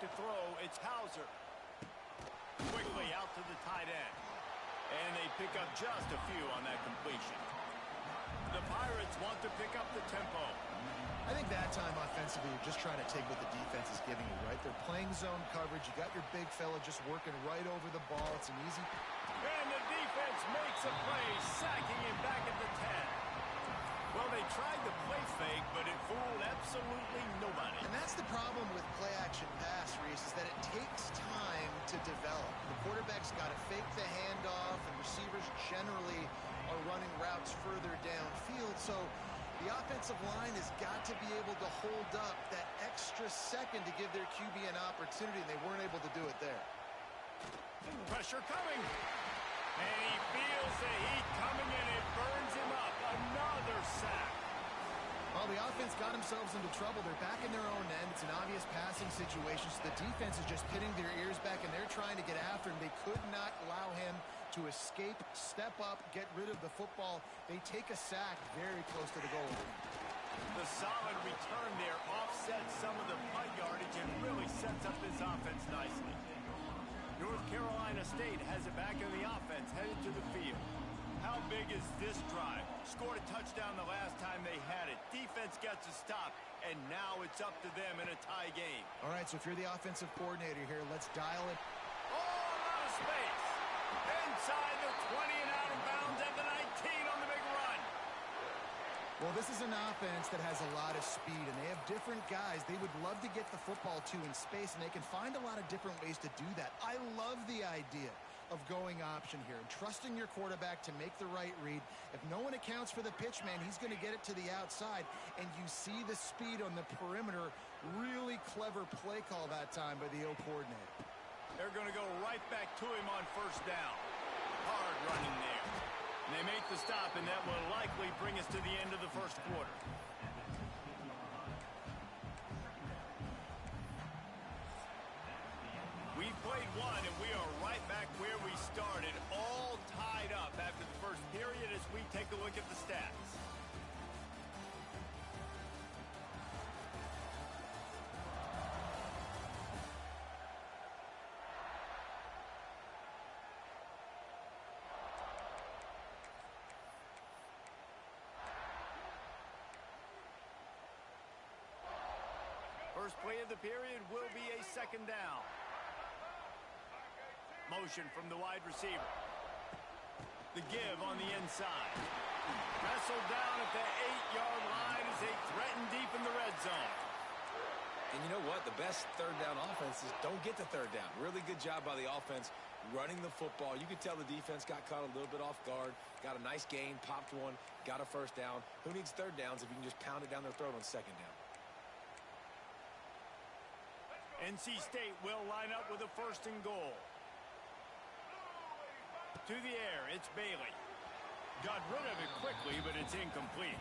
to throw. It's Hauser. Quickly out to the tight end. And they pick up just a few on that completion. The Pirates want to pick up the tempo. I think that time offensively, you're just trying to take what the defense is giving you, right? They're playing zone coverage. You got your big fella just working right over the ball. It's an easy... And the defense makes a play, sacking him back at the 10. Well, they tried the play fake, but it fooled absolutely nobody. And that's the problem with play-action pass, Reese, is that it takes time to develop. The quarterback's got to fake the handoff, and receivers generally are running routes further downfield. So the offensive line has got to be able to hold up that extra second to give their QB an opportunity, and they weren't able to do it there. Pressure coming. And he feels the heat coming in. It burns him up. Another sack. Well, the offense got themselves into trouble. They're back in their own end. It's an obvious passing situation, so the defense is just pinning their ears back, and they're trying to get after him. They could not allow him to escape, step up, get rid of the football. They take a sack very close to the goal line. The solid return there offsets some of the punt yardage and really sets up this offense nicely. North Carolina State has it back in the offense, headed to the field. How big is this drive? Scored a touchdown the last time they had it. Defense gets a stop, and now it's up to them in a tie game. All right, so if you're the offensive coordinator here, let's dial it. Oh, a lot of space. Inside the 20 and out of bounds at the 19 on the big run. Well, this is an offense that has a lot of speed, and they have different guys they would love to get the football to in space, and they can find a lot of different ways to do that. I love the idea of going option here and trusting your quarterback to make the right read. If no one accounts for the pitch man, he's going to get it to the outside, and you see the speed on the perimeter. Really clever play call that time by the O coordinator. They're going to go right back to him on first down. Hard running there. And they make the stop, and that will likely bring us to the end of the first quarter. We've played one, and we are right back where we started, all tied up after the first period as we take a look at the stats. First play of the period will be a second down. Motion from the wide receiver. The give on the inside. Wrestled down at the 8-yard line as they threaten deep in the red zone. And you know what? The best third down offense is don't get the third down. Really good job by the offense running the football. You could tell the defense got caught a little bit off guard. Got a nice gain, popped one, got a first down. Who needs third downs if you can just pound it down their throat on second down? NC State will line up with a first and goal. To the air, it's Bailey. Got rid of it quickly, but it's incomplete.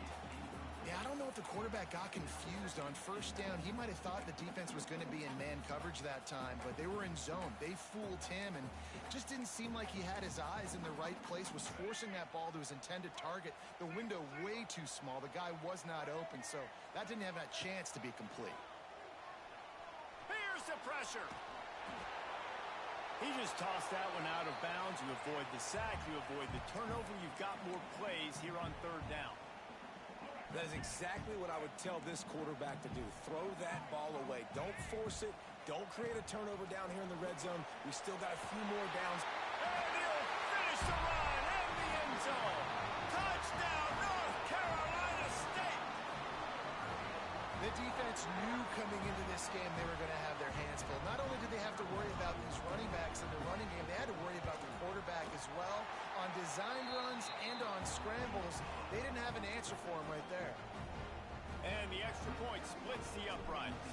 Yeah, I don't know if the quarterback got confused on first down. He might have thought the defense was going to be in man coverage that time, but they were in zone. They fooled him, and just didn't seem like he had his eyes in the right place, was forcing that ball to his intended target. The window way too small. The guy was not open, so that didn't have that chance to be complete. Here's the pressure. He just tossed that one out of bounds. You avoid the sack, you avoid the turnover. You've got more plays here on third down. That is exactly what I would tell this quarterback to do. Throw that ball away. Don't force it. Don't create a turnover down here in the red zone. We still got a few more downs. And he'll finish the run in the end zone. Touchdown, North Carolina State. The defense knew coming into this game they were going to have their hands full. Not only did they have to worry about these running backs in the running game, they had to worry about the quarterback as well. On design runs and on scrambles, they didn't have an answer for him right there. And the extra point splits the uprights.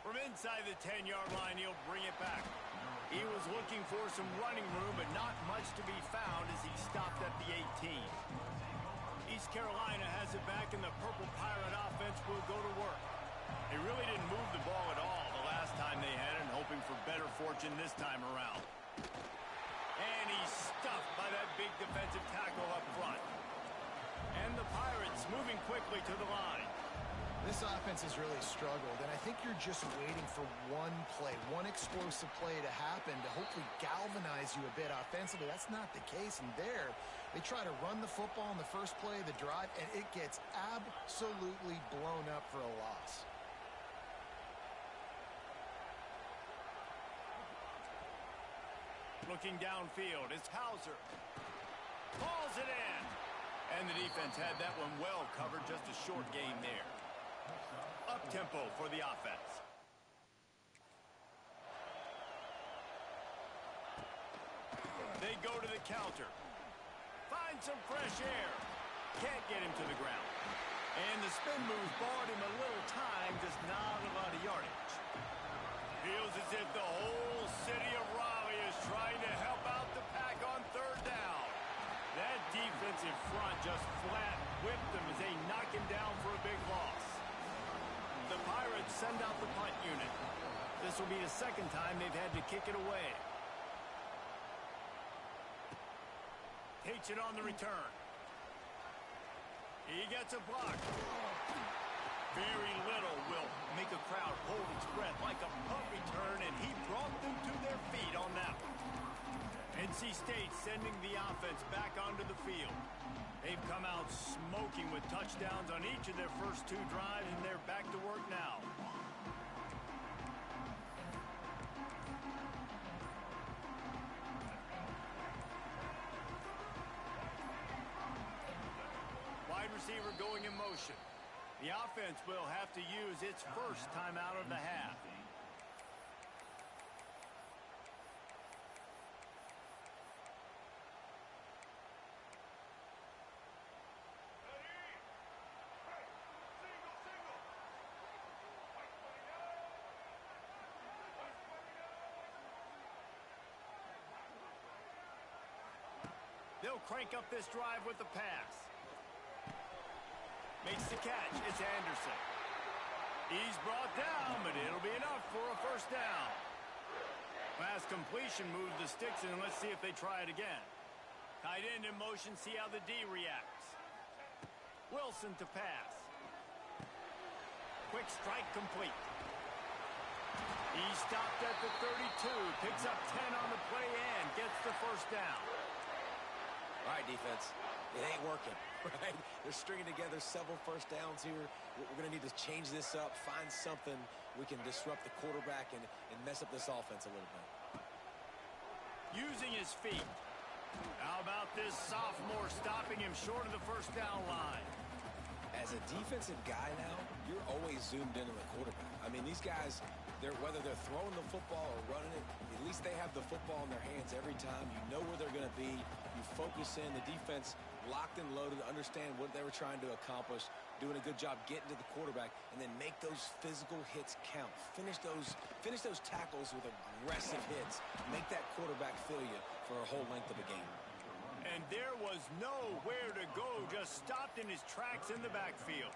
From inside the 10-yard line, he'll bring it back. He was looking for some running room, but not much to be found as he stopped at the 18. East Carolina has it back, and the Purple Pirate offense will go to work. They really didn't move the ball at all the last time they had it, hoping for better fortune this time around. And he's stuffed by that big defensive tackle up front. And the Pirates moving quickly to the line. This offense has really struggled, and I think you're just waiting for one play, one explosive play to happen to hopefully galvanize you a bit offensively. That's not the case, and there they try to run the football in the first play of the drive, and it gets absolutely blown up for a loss. Looking downfield, it's Hauser. Falls it in. And the defense had that one well covered, just a short game there. Up-tempo for the offense. They go to the counter. Find some fresh air. Can't get him to the ground. And the spin move bought him a little time, just not a lot of yardage. Feels as if the whole city of Raleigh is trying to help out the Pack on third down. That defensive front just flat whipped them as they knock him down for a big loss. The Pirates send out the punt unit. This will be the second time they've had to kick it away. Takes it on the return. He gets a block. Very little will make a crowd hold its breath like a punt return, and he brought them to their feet on that one. NC State sending the offense back onto the field. They've come out smoking with touchdowns on each of their first two drives, and they're back to work now. Wide receiver going in motion. The offense will have to use its first timeout of the half. They'll crank up this drive with the pass. Makes the catch. It's Anderson. He's brought down, but it'll be enough for a first down. Pass completion moves the sticks, and let's see if they try it again. Tight end in motion, see how the D reacts. Wilson to pass. Quick strike complete. He stopped at the 32, picks up 10 on the play and gets the first down. All right, defense, it ain't working, right? They're stringing together several first downs here. We're going to need to change this up, find something we can disrupt the quarterback and mess up this offense a little bit. Using his feet. How about this sophomore stopping him short of the first down line? As a defensive guy now, you're always zoomed in on the quarterback. I mean, these guys, whether they're throwing the football or running it, at least they have the football in their hands every time. You know where they're going to be. You focus in. The defense locked and loaded, understand what they were trying to accomplish, doing a good job getting to the quarterback, and then make those physical hits count. Finish those tackles with aggressive hits. Make that quarterback feel you for a whole length of a game. And there was nowhere to go, just stopped in his tracks in the backfield.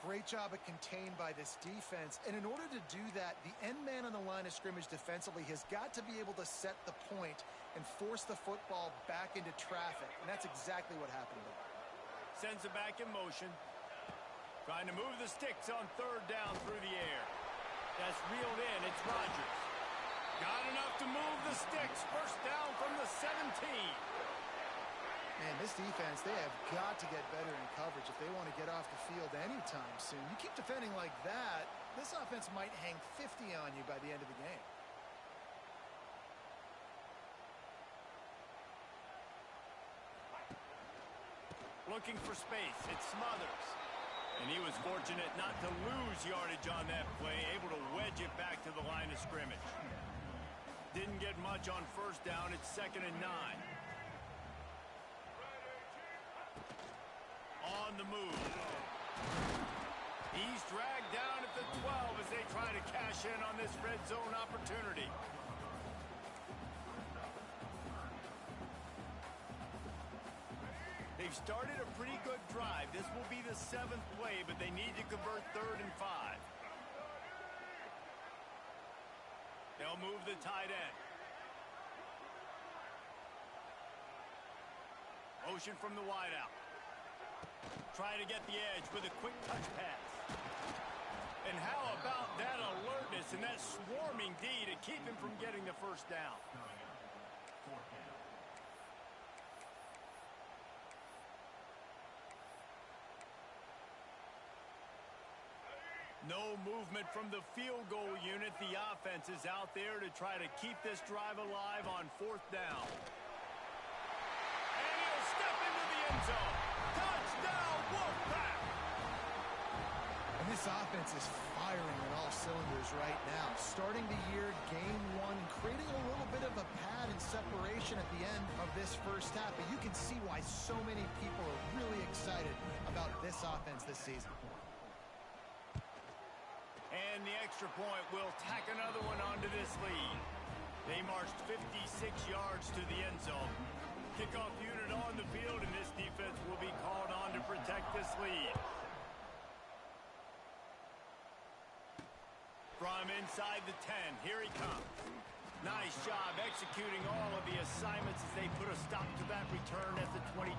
Great job at contained by this defense. And in order to do that, the end man on the line of scrimmage defensively has got to be able to set the point and force the football back into traffic. And that's exactly what happened there. Sends it back in motion. Trying to move the sticks on third down through the air. That's reeled in. It's Rodgers. Got enough to move the sticks. First down from the 17. Man, this defense, they have got to get better in coverage if they want to get off the field anytime soon. You keep defending like that, this offense might hang 50 on you by the end of the game. Looking for space. It's Smothers. And he was fortunate not to lose yardage on that play, able to wedge it back to the line of scrimmage. Didn't get much on first down. It's 2nd and 9. On the move. He's dragged down at the 12 as they try to cash in on this red zone opportunity. They've started a pretty good drive. This will be the 7th play, but they need to convert 3rd and 5. They'll move the tight end. Motion from the wideout. Try to get the edge with a quick touch pass. And how about that alertness and that swarming D to keep him from getting the first down? No movement from the field goal unit. The offense is out there to try to keep this drive alive on 4th down. And he'll step into the end zone. Touchdown, Wolfpack! And this offense is firing on all cylinders right now. Starting the year, game 1, creating a little bit of a pad and separation at the end of this first half. But you can see why so many people are really excited about this offense this season. And the extra point will tack another one onto this lead. They marched 56 yards to the end zone. Kickoff unit on the field, and this defense will be called on to protect this lead. From inside the 10, here he comes. Nice job executing all of the assignments as they put a stop to that return at the 22.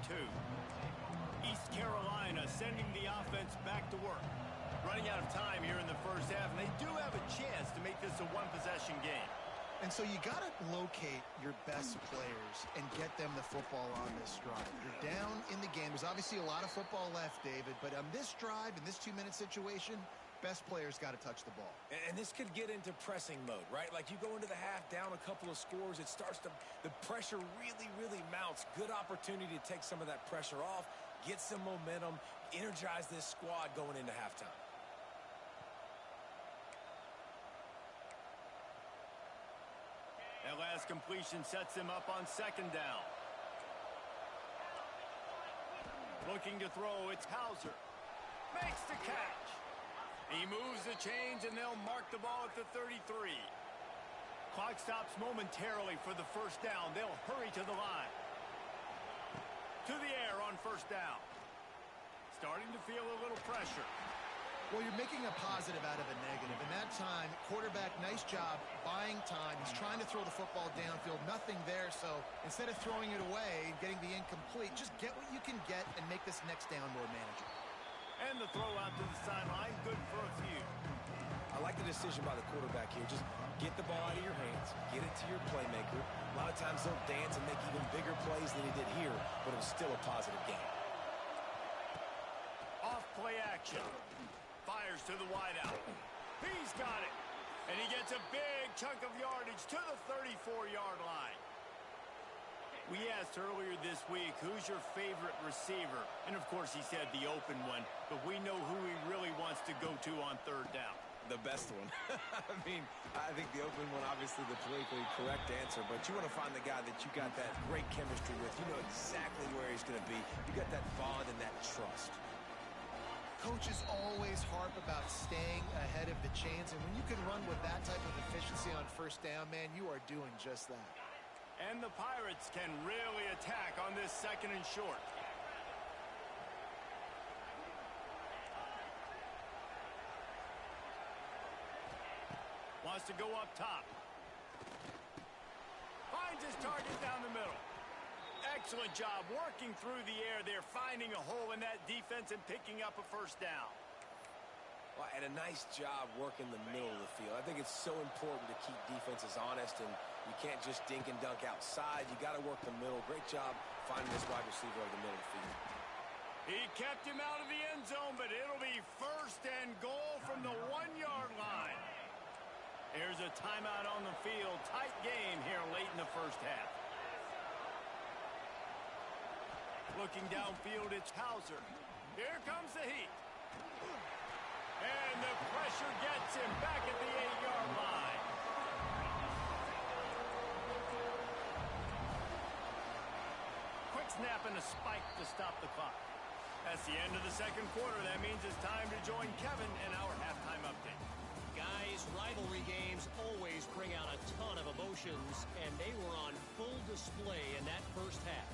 East Carolina sending the offense back to work. Running out of time here in the first half, and they do have a chance to make this a one-possession game. And so you got to locate your best players and get them the football on this drive. You're down in the game. There's obviously a lot of football left, David, but on this drive, in this 2-minute situation, best players got to touch the ball. And this could get into pressing mode, right? Like you go into the half down a couple of scores, it starts to, the pressure really, really mounts. Good opportunity to take some of that pressure off, get some momentum, energize this squad going into halftime. That last completion sets him up on 2nd down. Looking to throw, it's Hauser. Makes the catch. He moves the chains, and they'll mark the ball at the 33. Clock stops momentarily for the first down. They'll hurry to the line. To the air on 1st down. Starting to feel a little pressure. Well, you're making a positive out of a negative. In that time, quarterback, nice job, buying time. He's trying to throw the football downfield. Nothing there, so instead of throwing it away and getting the incomplete, just get what you can get and make this next down more manageable. And the throw out to the sideline, good for a few. I like the decision by the quarterback here. Just get the ball out of your hands, get it to your playmaker. A lot of times they'll dance and make even bigger plays than he did here, but it was still a positive game. Off play action. Fires to the wideout. He's got it. And he gets a big chunk of yardage to the 34-yard line. We asked earlier this week, who's your favorite receiver? And, of course, he said the open one. But we know who he really wants to go to on 3rd down. The best one. I mean, I think the open one, obviously the politically correct answer, but you want to find the guy that you got that great chemistry with. You know exactly where he's going to be. You got that bond and that trust. Coaches always harp about staying ahead of the chains, and when you can run with that type of efficiency on 1st down, man, you are doing just that. And the Pirates can really attack on this 2nd and short. Wants to go up top. Finds his target down the middle. Excellent job working through the air there, finding a hole in that defense and picking up a 1st down. Well, and a nice job working the middle of the field. I think it's so important to keep defenses honest, and you can't just dink and dunk outside. You got to work the middle. Great job finding this wide receiver over the middle of the field. He kept him out of the end zone, but it'll be 1st and goal from the 1-yard line. Here's a timeout on the field. Tight game here late in the first half. Looking downfield, it's Hauser. Here comes the heat. And the pressure gets him back at the 8-yard line. Quick snap and a spike to stop the clock. That's the end of the 2nd quarter. That means it's time to join Kevin in our halftime update. Guys, rivalry games always bring out a ton of emotions, and they were on full display in that first half.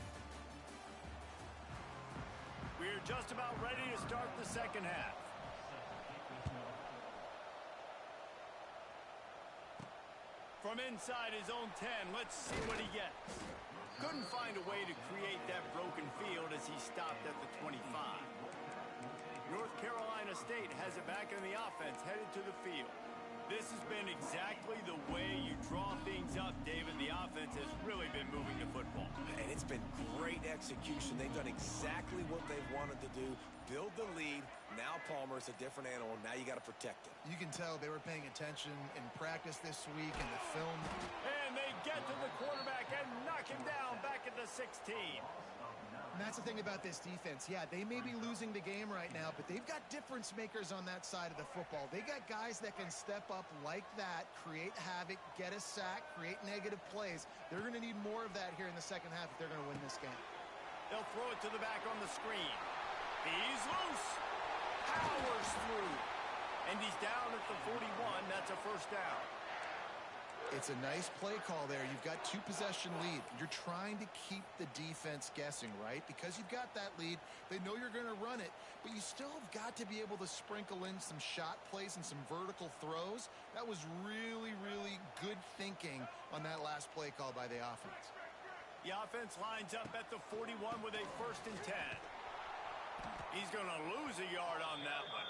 We're just about ready to start the 2nd half. From inside his own 10, let's see what he gets. Couldn't find a way to create that broken field as he stopped at the 25. North Carolina State has it back in the offense, headed to the field. This has been exactly the way you draw things up, David. The offense has really been moving the football. And it's been great execution. They've done exactly what they've wanted to do. Build the lead. Now Palmer's a different animal. Now you got to protect him. You can tell they were paying attention in practice this week in the film. And they get to the quarterback and knock him down back at the 16. And that's the thing about this defense. Yeah, they may be losing the game right now, but they've got difference makers on that side of the football. They got guys that can step up like that, create havoc, get a sack, create negative plays. They're going to need more of that here in the second half if they're going to win this game. They'll throw it to the back on the screen. He's loose. Powers through. And he's down at the 41. That's a first down. It's a nice play call there. You've got 2-possession lead. You're trying to keep the defense guessing, right? Because you've got that lead. They know you're going to run it, but you still have got to be able to sprinkle in some shot plays and some vertical throws. That was really, really good thinking on that last play call by the offense. The offense lines up at the 41 with a 1st and 10. He's going to lose a yard on that one.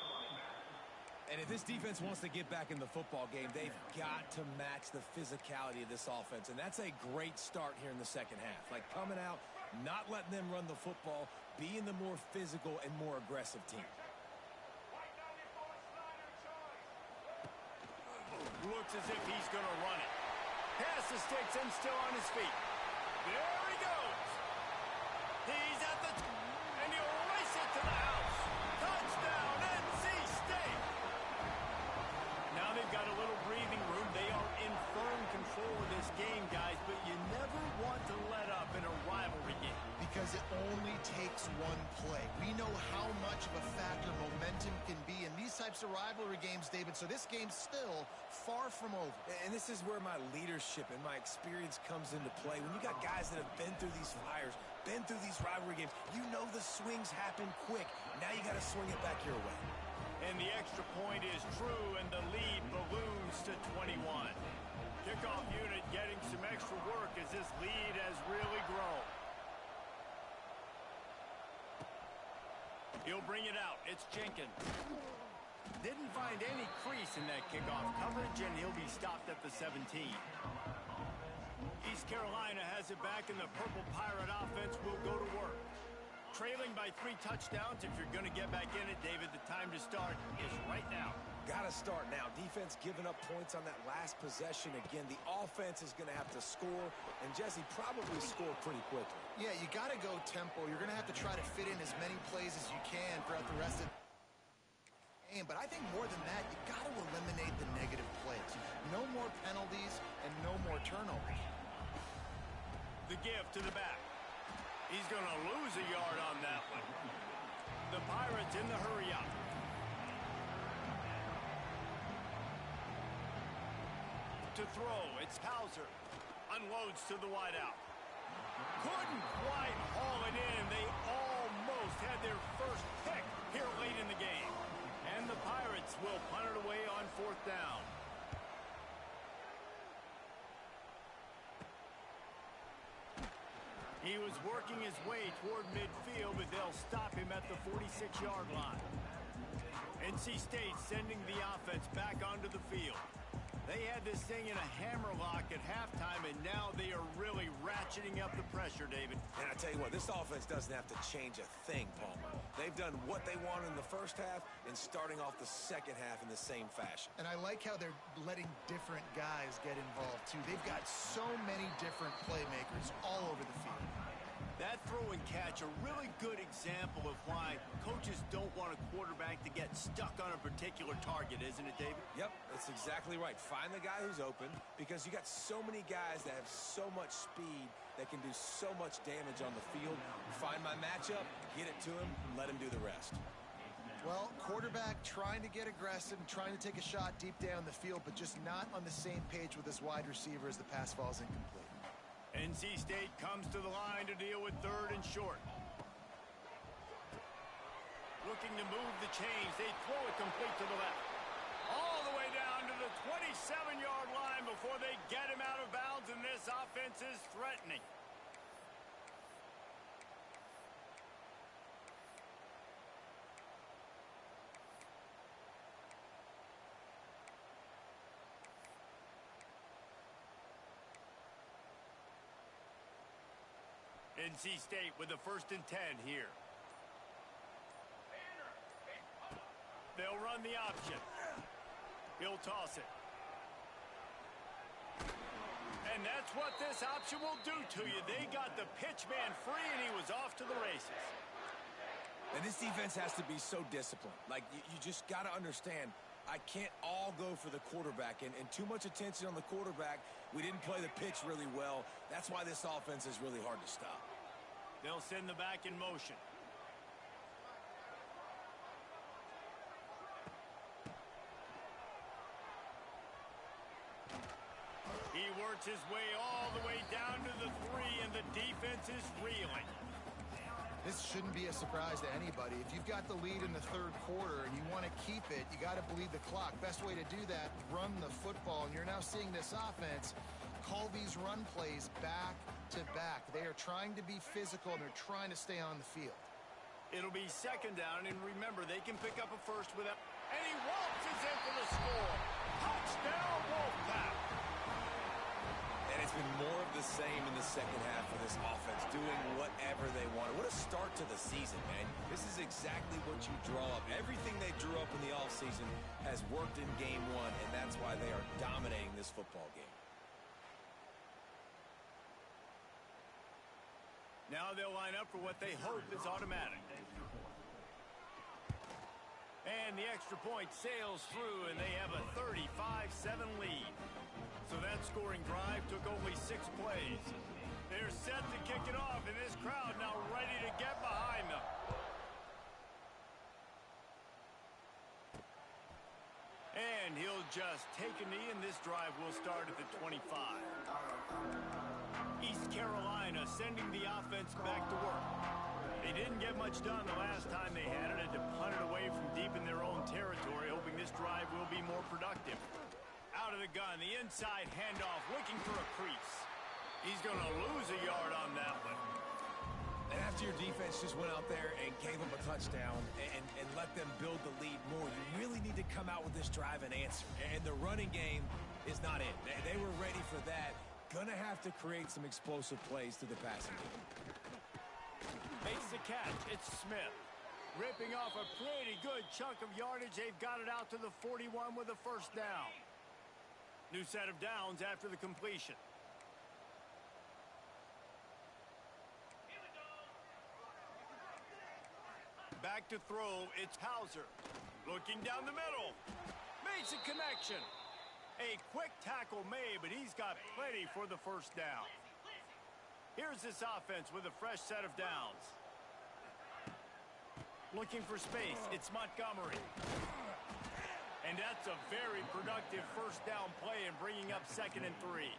And if this defense wants to get back in the football game, they've got to match the physicality of this offense. And that's a great start here in the second half. Like coming out, not letting them run the football, being the more physical and more aggressive team. Looks as if he's going to run it. Pass the sticks and still on his feet. There he goes. He's at the... and he'll race it to the house. Touchdown, NC State. Now they've got a little breathing room. They are in firm control of this game, guys, but you never want to let up in a rivalry game. Because it only takes one play. We know how much of a factor momentum can be in these types of rivalry games, David, so this game's still far from over. And this is where my leadership and my experience comes into play. When you got guys that have been through these fires, been through these rivalry games, you know the swings happen quick. Now you got to swing it back your way. And the extra point is true, and the lead balloons to 21. Kickoff unit getting some extra work as this lead has really grown. He'll bring it out. It's Jenkins. Didn't find any crease in that kickoff coverage, and he'll be stopped at the 17. East Carolina has it back, and the Purple Pirate offense will go to work. Trailing by 3 touchdowns. If you're going to get back in it, David, the time to start is right now. Got to start now. Defense giving up points on that last possession. Again, the offense is going to have to score, and Jesse probably score pretty quickly. Yeah, you got to go tempo. You're going to have to try to fit in as many plays as you can throughout the rest of the game. But I think more than that, you got to eliminate the negative plays. No more penalties and no more turnovers. The give to the back. He's going to lose a yard on that one. The Pirates in the hurry-up. To throw, it's Hauser. Unloads to the wideout. Couldn't quite haul it in. They almost had their first pick here late in the game. And the Pirates will punt it away on 4th down. He was working his way toward midfield, but they'll stop him at the 46-yard line. NC State sending the offense back onto the field. They had this thing in a hammerlock at halftime, and now they are really ratcheting up the pressure, David. And I tell you what, this offense doesn't have to change a thing, Palmer. They've done what they wanted in the first half and starting off the second half in the same fashion. And I like how they're letting different guys get involved, too. They've got so many different playmakers all over the field. That throw and catch, a really good example of why coaches don't want a quarterback to get stuck on a particular target, isn't it, David? Yep, that's exactly right. Find the guy who's open, because you got so many guys that have so much speed that can do so much damage on the field. Find my matchup, get it to him, let him do the rest. Well, quarterback trying to get aggressive and trying to take a shot deep down the field, but just not on the same page with his wide receiver as the pass falls incomplete. NC State comes to the line to deal with 3rd and short. Looking to move the chains. They throw it complete to the left. All the way down to the 27-yard line before they get him out of bounds, and this offense is threatening. NC State with the 1st and 10 here. They'll run the option. He'll toss it. And that's what this option will do to you. They got the pitch man free, and he was off to the races. And this defense has to be so disciplined. Like, you just got to understand, I can't all go for the quarterback. And too much attention on the quarterback. We didn't play the pitch really well. That's why this offense is really hard to stop. They'll send the back in motion. He works his way all the way down to the 3, and the defense is reeling. This shouldn't be a surprise to anybody. If you've got the lead in the 3rd quarter and you want to keep it, you got to bleed the clock. Best way to do that, run the football. And you're now seeing this offense call these run plays back to back. They are trying to be physical, and they're trying to stay on the field. It'll be 2nd down, and remember, they can pick up a first without... And he waltzes in for the score. Touchdown, Wolfpack. And it's been more of the same in the 2nd half for this offense, doing whatever they wanted. What a start to the season, man. This is exactly what you draw up. Everything they drew up in the offseason has worked in game 1, and that's why they are dominating this football game. Now they'll line up for what they hope is automatic. And the extra point sails through, and they have a 35-7 lead. So that scoring drive took only 6 plays. They're set to kick it off, and this crowd now ready to get behind them. And he'll just take a knee, and this drive will start at the 25. East Carolina sending the offense back to work. They didn't get much done the last time they had it. Had to punt it away from deep in their own territory, hoping this drive will be more productive. Out of the gun, the inside handoff, looking for a crease. He's going to lose a yard on that one. And after your defense just went out there and gave them a touchdown and let them build the lead more, you really need to come out with this drive and answer. And the running game is not it. They were ready for that. Gonna have to create some explosive plays to the passing game. Makes the catch. It's Smith. Ripping off a pretty good chunk of yardage. They've got it out to the 41 with a 1st down. New set of downs after the completion. Back to throw, it's Hauser. Looking down the middle. Makes a connection. A quick tackle made, but he's got plenty for the 1st down. Here's this offense with a fresh set of downs. Looking for space, it's Montgomery. And that's a very productive 1st down play and bringing up 2nd and 3.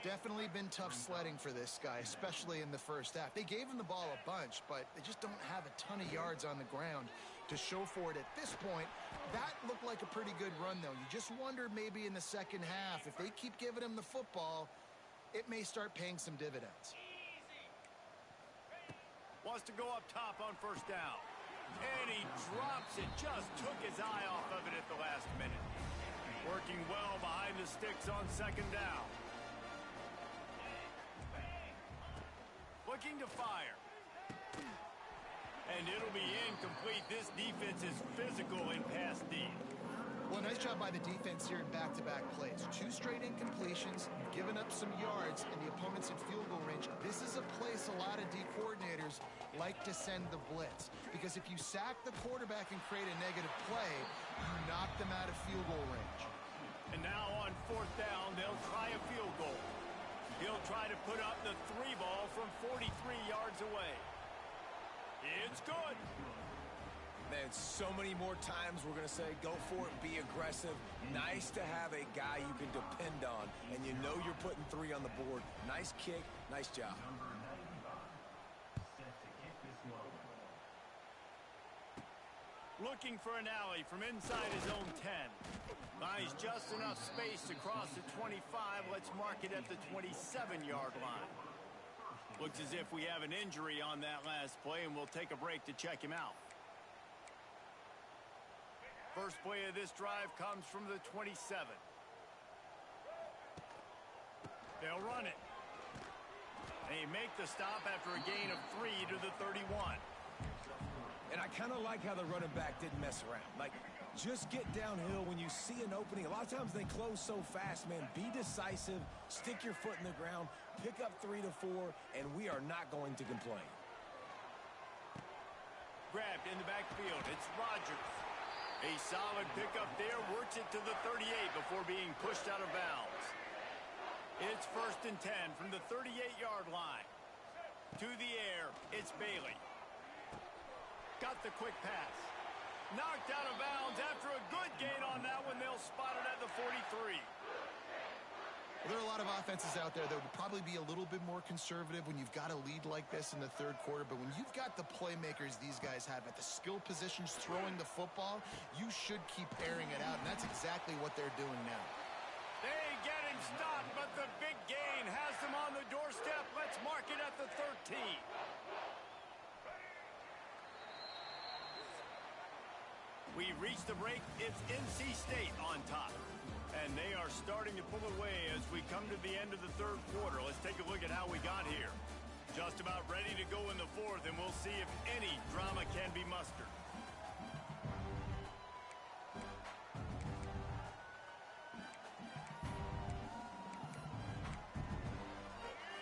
Definitely been tough sledding for this guy, especially in the 1st half. They gave him the ball a bunch, but they just don't have a ton of yards on the ground to show for it at this point. That looked like a pretty good run, though. You just wondered maybe in the 2nd half, if they keep giving him the football, it may start paying some dividends. Wants to go up top on 1st down. And he drops it. Just took his eye off of it at the last minute. Working well behind the sticks on 2nd down. Looking to fire. And it'll be incomplete. This defense is physical in pass D. Well, nice job by the defense here in back-to-back plays. 2 straight incompletions, giving up some yards, and the opponent's in field goal range. This is a place a lot of D coordinators like to send the blitz, because if you sack the quarterback and create a negative play, you knock them out of field goal range. And now on 4th down, they'll try a field goal. He'll try to put up the 3 ball from 43 yards away. It's good. Man, so many more times we're going to say, go for it, be aggressive. Nice to have a guy you can depend on, and you know you're putting 3 on the board. Nice kick, nice job. Looking for an alley from inside his own 10. Buys just enough space to cross the 25. Let's mark it at the 27-yard line. Looks as if we have an injury on that last play, and we'll take a break to check him out. First play of this drive comes from the 27. They'll run it. They make the stop after a gain of 3 to the 31. And I kind of like how the running back didn't mess around. Like, just get downhill when you see an opening. A lot of times they close so fast, man. Be decisive, stick your foot in the ground, pick up 3 to 4, and we are not going to complain. Grabbed in the backfield. It's Rodgers. A solid pickup there. Works it to the 38 before being pushed out of bounds. It's 1st and 10 from the 38-yard line. To the air, it's Bailey. Got the quick pass. Knocked out of bounds after a good gain on that one. They'll spot it at the 43. Well, there are a lot of offenses out there that would probably be a little bit more conservative when you've got a lead like this in the third quarter. But when you've got the playmakers these guys have at the skill positions throwing the football, you should keep airing it out. And that's exactly what they're doing now. They get him stopped, but the big gain has them on the doorstep. Let's mark it at the 13. We reach the break. It's NC State on top. And they are starting to pull away as we come to the end of the third quarter. Let's take a look at how we got here. Just about ready to go in the fourth, and we'll see if any drama can be mustered.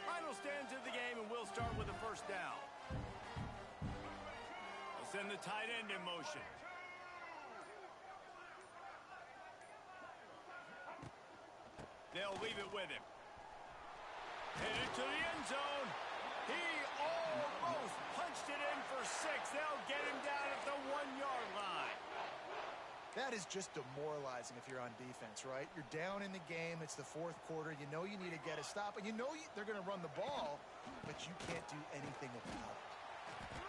Final stands of the game, and we'll start with a first down. We'll send the tight end in motion. They'll leave it with him. Headed to the end zone. He almost punched it in for 6. They'll get him down at the 1-yard line. That is just demoralizing if you're on defense, right? You're down in the game. It's the fourth quarter. You know you need to get a stop, and you know they're going to run the ball, but you can't do anything about it.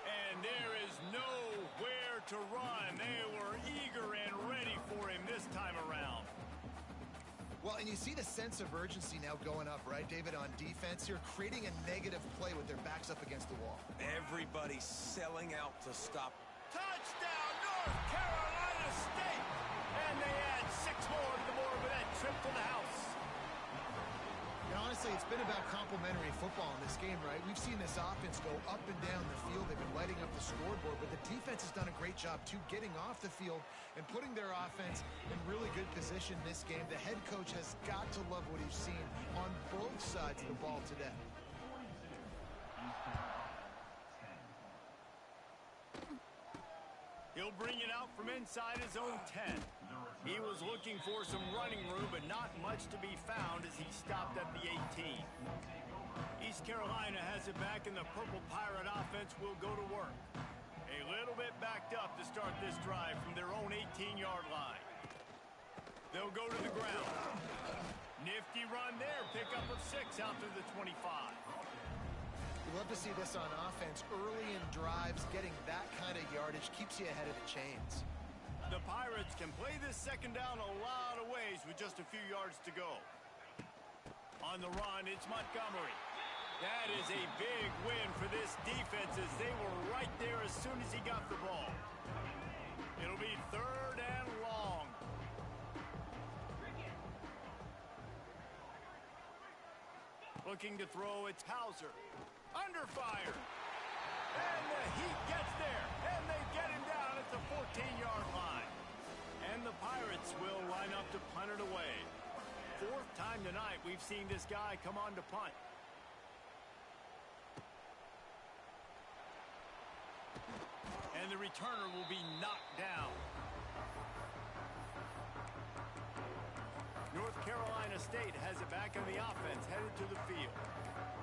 And there is nowhere to run. They were eager and ready for him this time around. Well, and you see the sense of urgency now going up, right, David, on defense. You're creating a negative play with their backs up against the wall. Everybody's selling out to stop. Touchdown, North Carolina State! And they add 6 more to the board with that trip to the house. And honestly, it's been about complementary football in this game, right? We've seen this offense go up and down the field. They've been lighting up the scoreboard, but the defense has done a great job, too, getting off the field and putting their offense in really good position in this game. The head coach has got to love what he's seen on both sides of the ball today. He'll bring it out from inside his own 10. He was looking for some running room, but not much to be found as he stopped at the 18. East Carolina has it back, and the Purple Pirate offense will go to work. A little bit backed up to start this drive from their own 18-yard line. They'll go to the ground. Nifty run there. Pickup of 6 out to the 25. We love to see this on offense. Early in drives, getting that kind of yardage keeps you ahead of the chains. The Pirates can play this second down a lot of ways with just a few yards to go. On the run, it's Montgomery. That is a big win for this defense as they were right there as soon as he got the ball. It'll be 3rd and long. Looking to throw, it's Hauser. Under fire. And the Heat gets there. And they get him down at the 14-yard line. And the Pirates will line up to punt it away. 4th time tonight we've seen this guy come on to punt. And the returner will be knocked down. North Carolina State has it back on the offense, headed to the field.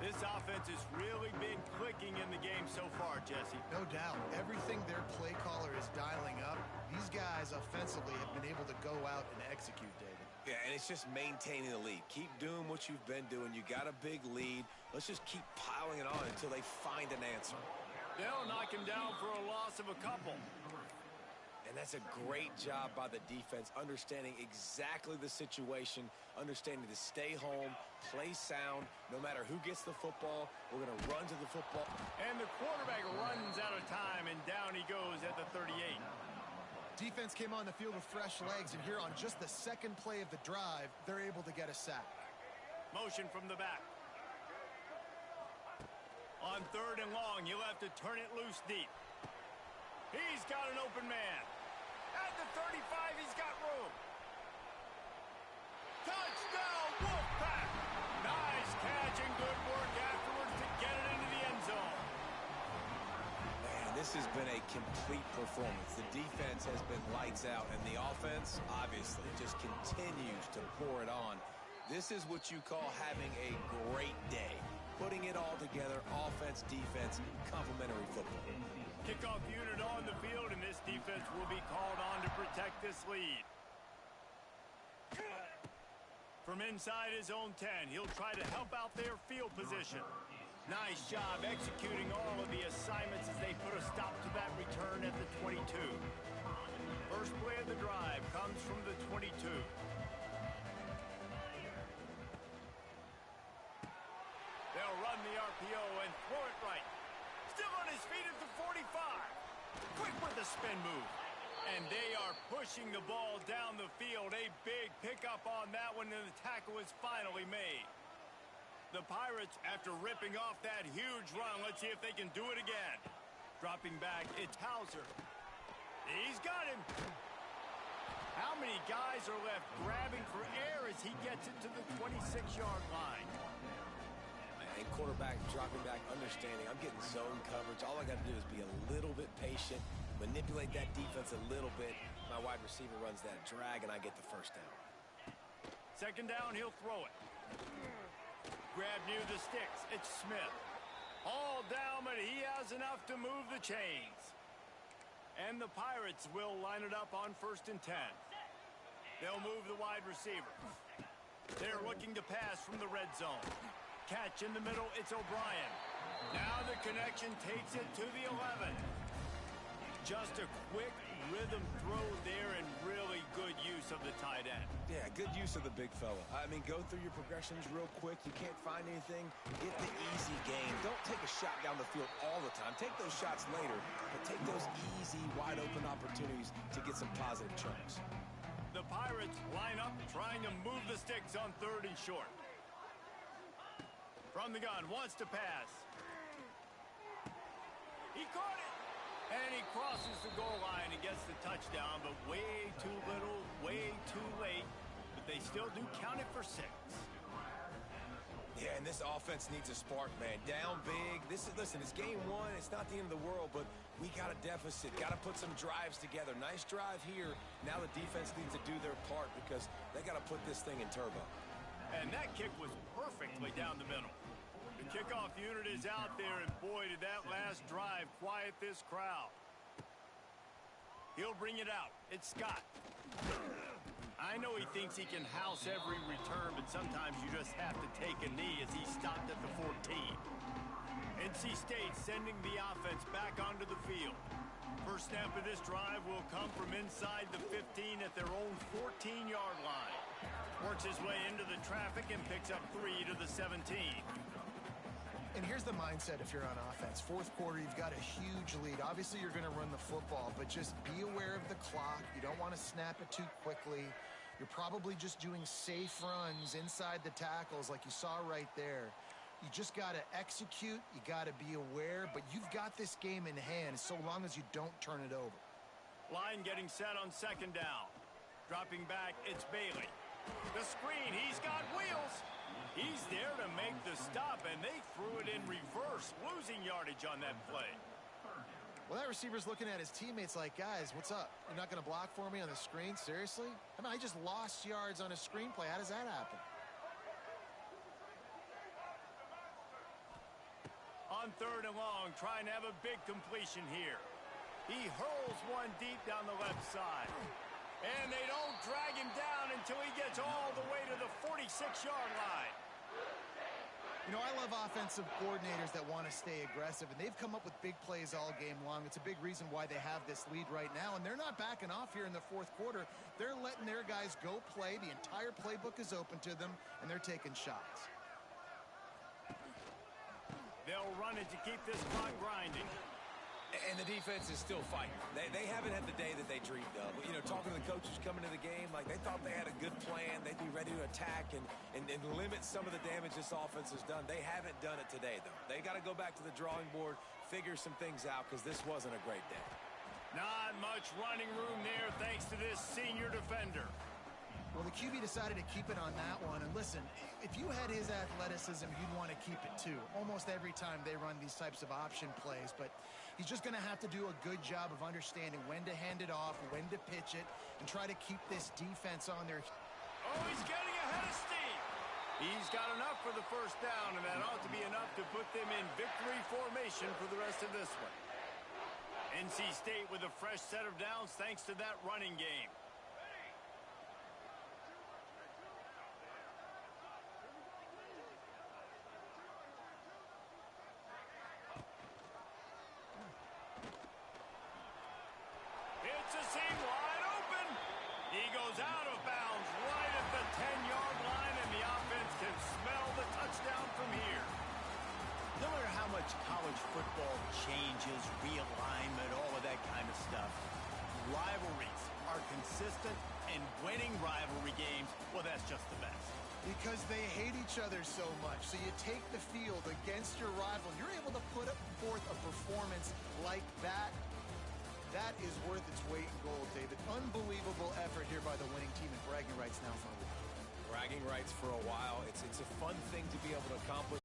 This offense has really been clicking in the game so far, Jesse. No doubt. Everything their play caller is dialing up, these guys offensively have been able to go out and execute, David. Yeah, and it's just maintaining the lead. Keep doing what you've been doing. You got a big lead. Let's just keep piling it on until they find an answer. They'll knock him down for a loss of a couple. And that's a great job by the defense, understanding exactly the situation, understanding to stay home, play sound. No matter who gets the football, we're going to run to the football. And the quarterback runs out of time, and down he goes at the 38. Defense came on the field with fresh legs, and here on just the second play of the drive, they're able to get a sack. Motion from the back. On 3rd and long, he'll have to turn it loose deep. He's got an open man. At the 35, he's got room. Touchdown, Wolfpack! Nice catch and good work afterwards to get it into the end zone. Man, this has been a complete performance. The defense has been lights out, and the offense, obviously, just continues to pour it on. This is what you call having a great day. Putting it all together, offense, defense, complementary football. Kickoff unit on the field, and this defense will be called on to protect this lead. From inside his own 10, he'll try to help out their field position. Nice job executing all of the assignments as they put a stop to that return at the 22. First play of the drive comes from the 22. They'll run the RPO and throw it right. Still on his feet at the 45. Quick with the spin move. And they are pushing the ball down the field. A big pickup on that one, and the tackle is finally made. The Pirates, after ripping off that huge run, let's see if they can do it again. Dropping back, it's Hauser. He's got him. How many guys are left grabbing for air as he gets it to the 26-yard line? And quarterback dropping back, understanding I'm getting zone coverage. All I got to do is be a little bit patient, manipulate that defense a little bit. My wide receiver runs that drag, and I get the first down. 2nd down, he'll throw it. Grab near the sticks. It's Smith. All down, but he has enough to move the chains. And the Pirates will line it up on 1st and 10. They'll move the wide receiver. They're looking to pass from the red zone. Catch in the middle, it's O'Brien. Now the connection takes it to the 11. Just a quick rhythm throw there and really good use of the tight end. Yeah, good use of the big fella. I mean, go through your progressions real quick. You can't find anything. Get the easy game. Don't take a shot down the field all the time. Take those shots later, but take those easy, wide-open opportunities to get some positive chunks. The Pirates line up trying to move the sticks on 3rd and short. From the gun, wants to pass. He caught it. And he crosses the goal line and gets the touchdown, but way too little, way too late. But they still do count it for 6. Yeah, and this offense needs a spark, man. Down big. Listen, it's game 1. It's not the end of the world, but we got a deficit. Got to put some drives together. Nice drive here. Now the defense needs to do their part because they got to put this thing in turbo. And that kick was perfectly down the middle. The kickoff unit is out there, and boy, did that last drive quiet this crowd. He'll bring it out. It's Scott. I know he thinks he can house every return, but sometimes you just have to take a knee as he stopped at the 14. NC State sending the offense back onto the field. First snap of this drive will come from inside the 15 at their own 14-yard line. Works his way into the traffic and picks up 3 to the 17. And here's the mindset if you're on offense. 4th quarter, you've got a huge lead. Obviously, you're going to run the football, but just be aware of the clock. You don't want to snap it too quickly. You're probably just doing safe runs inside the tackles like you saw right there. You just got to execute. You got to be aware, but you've got this game in hand so long as you don't turn it over. Line getting set on 2nd down. Dropping back, it's Bailey. The screen, he's got wheels. He's there to make the stop, and they threw it in reverse, losing yardage on that play. Well, that receiver's looking at his teammates like, guys, what's up? You're not going to block for me on the screen? Seriously? I mean, I just lost yards on a screenplay. How does that happen? On 3rd and long, trying to have a big completion here. He hurls one deep down the left side. And they don't drag him down until he gets all the way to the 46-yard line. You know, I love offensive coordinators that want to stay aggressive, and they've come up with big plays all game long. It's a big reason why they have this lead right now, and they're not backing off here in the 4th quarter. They're letting their guys go play. The entire playbook is open to them, and they're taking shots. They'll run it to keep this clock grinding. And the defense is still fighting. They haven't had the day that they dreamed of. You know, talking to the coaches coming to the game, like they thought they had a good plan. They'd be ready to attack and limit some of the damage this offense has done. They haven't done it today, though. They got to go back to the drawing board, figure some things out, because this wasn't a great day. Not much running room there thanks to this senior defender. Well, the QB decided to keep it on that one. And listen, if you had his athleticism, you'd want to keep it too. Almost every time they run these types of option plays. But he's just going to have to do a good job of understanding when to hand it off, when to pitch it, and try to keep this defense on their... Oh, he's getting ahead of steam. He's got enough for the first down, and that ought to be enough to put them in victory formation for the rest of this one. NC State with a fresh set of downs thanks to that running game. It's a seam wide open. He goes out of bounds right at the 10-yard line, and the offense can smell the touchdown from here. No matter how much college football changes, realignment, all of that kind of stuff, rivalries are consistent, and winning rivalry games, well, that's just the best. Because they hate each other so much. So you take the field against your rival. You're able to put forth a performance like that. That is worth its weight in gold, David. Unbelievable effort here by the winning team, and bragging rights now for a while. Bragging rights for a while. It's a fun thing to be able to accomplish.